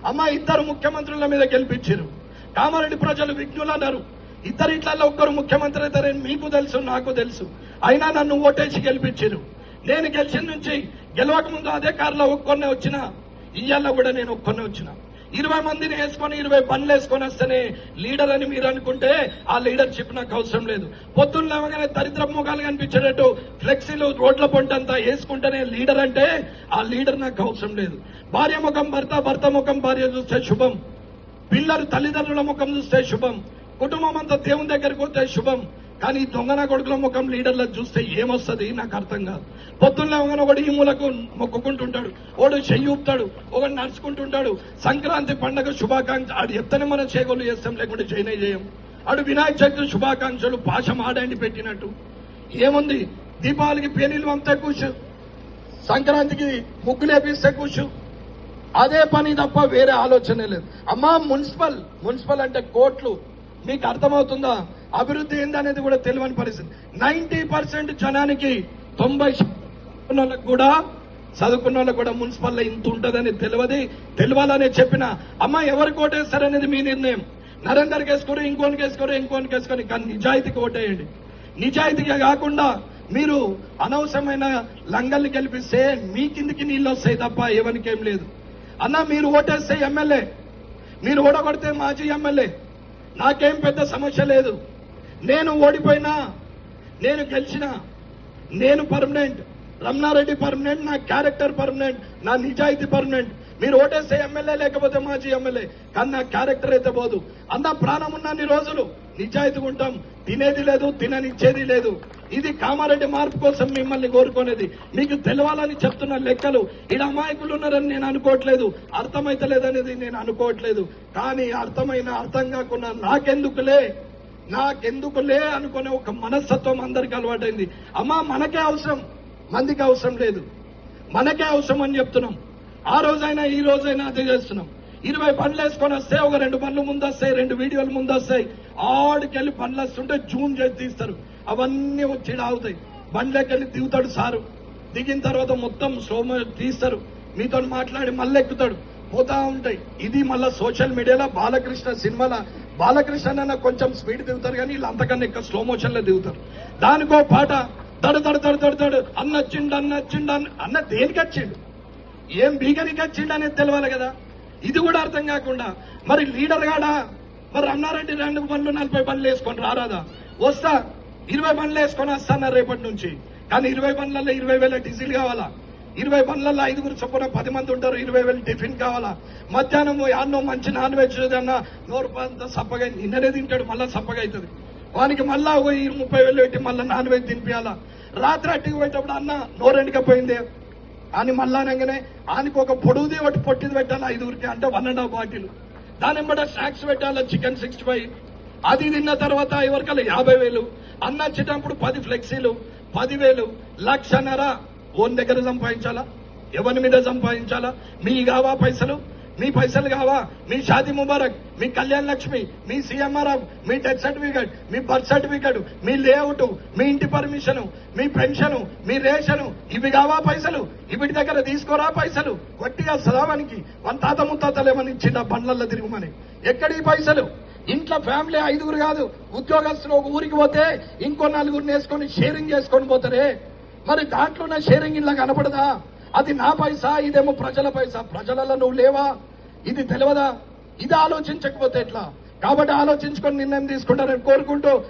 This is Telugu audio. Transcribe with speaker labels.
Speaker 1: అమ్మ ఇద్దరు ముఖ్యమంత్రుల మీద గెలిపించారు. కామారెడ్డి ప్రజలు విఘ్నులు అన్నారు. ఇద్దరిట్లలో ఒక్కరు ముఖ్యమంత్రి అవుతారని మీకు తెలుసు, నాకు తెలుసు. అయినా నన్ను ఓటేసి గెలిపించారు. నేను గెలిచిన నుంచి గెలవక ముందు అదే కారులో ఒక్కొన్నే వచ్చిన, ఇయ్యాల కూడా నేను ఒక్కొన్నే వచ్చిన. 20 మందిని వేసుకొని 20 బండ్లు వేసుకొని వస్తేనే లీడర్ అని మీరు అనుకుంటే ఆ లీడర్షిప్ నాకు అవసరం లేదు. పొద్దున్న లేవగానే దరిద్ర ముఖాలు కనిపించేటట్టు ఫ్లెక్సీలు రోడ్ల పొంటంతా వేసుకుంటేనే లీడర్ అంటే ఆ లీడర్ నాకు అవసరం లేదు. భార్య ముఖం భర్త, భర్త ముఖం భార్య చూస్తే శుభం. పిల్లలు తల్లిదండ్రుల ముఖం చూస్తే శుభం. కుటుంబం అంతా దేవుని దగ్గరికి వస్తే శుభం. కానీ దొంగన కొడుకుల ముఖం లీడర్ల చూస్తే ఏమొస్తుంది నాకు అర్థం కాదు. పొద్దున్న ఒకడు ఈ మూలకు మొక్కుకుంటుంటాడు, ఒకడు చెయ్యి ఊపుతాడు, ఒకడు నడుచుకుంటుంటాడు. సంక్రాంతి పండుగ శుభాకాంక్ష ఆడు ఎత్తనే మనం చేగోలు చేస్తాం, లేకుంటే చేయనే చేయం. ఆడు వినాయక చవితి శుభాకాంక్షలు పాశం ఆడండి పెట్టినట్టు ఏముంది. దీపావళికి పేనీలు అంతా కూర్చు, సంక్రాంతికి ముగ్గులేపిస్తే కూర్చు. అదే పని తప్ప వేరే ఆలోచనే లేదు. అమ్మా మున్సిపల్ అంటే కోట్లు. మీకు అర్థమవుతుందా? అభివృద్ధి ఏందనేది కూడా తెలియని పరిస్థితి. 90% జనానికి 90% కూడా చదువుకున్న వాళ్ళకు కూడా మున్సిపల్లో ఇంత ఉంటుందని తెలియాలని చెప్పిన. అమ్మ ఎవరికి ఓటేస్తారనేది మీ నిర్ణయం. నరేందర్కి వేసుకోరు, ఇంకోనికి వేసుకొని కానీ నిజాయితీకి ఓటేయండి. నిజాయితీగా కాకుండా మీరు అనవసరమైన లంగల్ని గెలిపిస్తే మీ కిందికి నీళ్ళు వస్తాయి తప్ప ఎవరికేం లేదు. అన్న మీరు ఓటేస్తే ఎమ్మెల్యే, మీరు ఓడగొడితే మాజీ ఎమ్మెల్యే, నాకేం పెద్ద సమస్య లేదు. నేను ఓడిపోయినా, నేను గెలిచినా, నేను పర్మనెంట్. రమణారెడ్డి పర్మనెంట్, నా క్యారెక్టర్ పర్మనెంట్, నా నిజాయితీ పర్మనెంట్. మీరు ఓటేస్తే ఎమ్మెల్యే లేకపోతే మాజీ ఎమ్మెల్యే, కానీ నా క్యారెక్టర్ అయితే పోదు. అంతా ప్రాణం ఉన్నన్ని రోజులు నిజాయితీగా ఉంటాం. తినేది లేదు, తిననిచ్చేది లేదు. ఇది కామారెడ్డి మార్పు కోసం మిమ్మల్ని కోరుకునేది. మీకు తెలవాలని చెప్తున్న లెక్కలు. ఈడ అమాయకులు ఉన్నారని నేను అనుకోవట్లేదు, అర్థమైతలేదనేది నేను అనుకోవట్లేదు. కానీ అర్థం కాకుండా నాకెందుకులే అనుకునే ఒక మనస్తత్వం అందరికీ అలవాటైంది. అమ్మా మనకే అవసరం, మందికి అవసరం లేదు. మనకే అవసరం అని చెప్తున్నాం. ఆ రోజైనా ఈ రోజైనా అదే చేస్తున్నాం. 20 బండ్లు వేసుకొని వస్తే ఒక 2 బండ్లు ముందు వస్తాయి, 2 వీడియోలు ముందు వస్తాయి. ఆడికెళ్ళి బండ్లు వస్తుంటే జూమ్ చేసి తీస్తారు. అవన్నీ వచ్చి ఆగుతాయి. బండ్లకెళ్ళి దిగుతాడు సారు. దిగిన తర్వాత మొత్తం స్లోమో తీస్తారు. మీతో మాట్లాడి మళ్ళీ ఎక్కుతాడు. పోతా ఉంటాయి. ఇది మళ్ళా సోషల్ మీడియాలో బాలకృష్ణ సినిమాలో బాలకృష్ణ కొంచెం స్పీడ్ దిగుతారు, కానీ వీళ్ళు అంతకన్నా ఎక్కువ స్లో మోషన్ లో దిగుతారు. దానికో పాట దడు అన్నొచ్చిండు అన్న దేనికి వచ్చిండు, ఏం బీగనికి వచ్చిండు అనేది తెలవాలి కదా. ఇది కూడా అర్థం కాకుండా మరి లీడర్ గాడా మరి రమణారెడ్డి 2 బండ్లు 40 బండ్లు వేసుకొని రారాదా? వస్తా, 20 బండ్లు వేసుకొని వస్తాను రేపటి నుంచి. కానీ 20 బండ్లలో 20,000 డీజిల్ కావాలా? 20 బండ్లలో 5 చొప్పున 10 మంది ఉంటారు, 20,000 టిఫిన్ కావాలా? మధ్యాహ్నం అన్నం మంచి నాన్ వెజ్ అన్నా నోరు అంతా సప్పగా నిన్ననే తింటాడు, మళ్ళా సప్పగా అవుతుంది. వానికి మళ్ళా 30,000 పెట్టి మళ్ళా నాన్ వెజ్ తినిపించాలా? రాత్రి అట్టికి పోయేటప్పుడు అన్న నోరెండుకపోయిందే అని మళ్ళా అనగానే ఆయనకు ఒక పొడుగుది ఒకటి పొట్టిది పెట్టాలి 5గురికి, అంటే 1.5 బాటిల్. దాని వెంబడ స్నాక్స్ పెట్టాలి, చికెన్ 65. అది తిన్న తర్వాత ఎవరికల్లా 50,000. అన్న వచ్చేటప్పుడు 10 ఫ్లెక్సీలు, 10,000, 1,00,000. ఓన్ దగ్గర సంపాదించాలా? ఎవరి మీద సంపాదించాలా? మీ కావా పైసలు? మీ పైసలు కావా? మీ షాదీ ముబారక్, మీ కళ్యాణ లక్ష్మి, మీ CMRF, మీ డెత్ సర్టిఫికేట్, మీ బర్త్ సర్టిఫికేట్, మీ లేఅవుట్, మీ ఇంటి పర్మిషన్, మీ పెన్షన్, మీ రేషన్, ఇవి కావా పైసలు? ఇవి దగ్గర తీసుకోరా పైసలు? గట్టిగా సదావానికి మన తాత ముత్తాతలు ఏమని ఇచ్చిండ బండ్లల్లో తిరుగుమని? ఎక్కడి పైసలు? ఇంట్లో ఫ్యామిలీ 5గురు కాదు, ఉద్యోగస్తులు ఒక ఊరికి పోతే ఇంకో 4గురిని వేసుకొని షేరింగ్ చేసుకొని పోతారే. మరి దాంట్లోనే షేరింగ్ ఇలా కనపడదా? అది నా పైసా, ఇదేమో ప్రజల పైసా. ప్రజలలో నువ్వు లేవా? ఇది తెలియదా? ఇది ఆలోచించకపోతే ఎట్లా? కాబట్టి ఆలోచించుకొని నిర్ణయం తీసుకుంటారని కోరుకుంటూ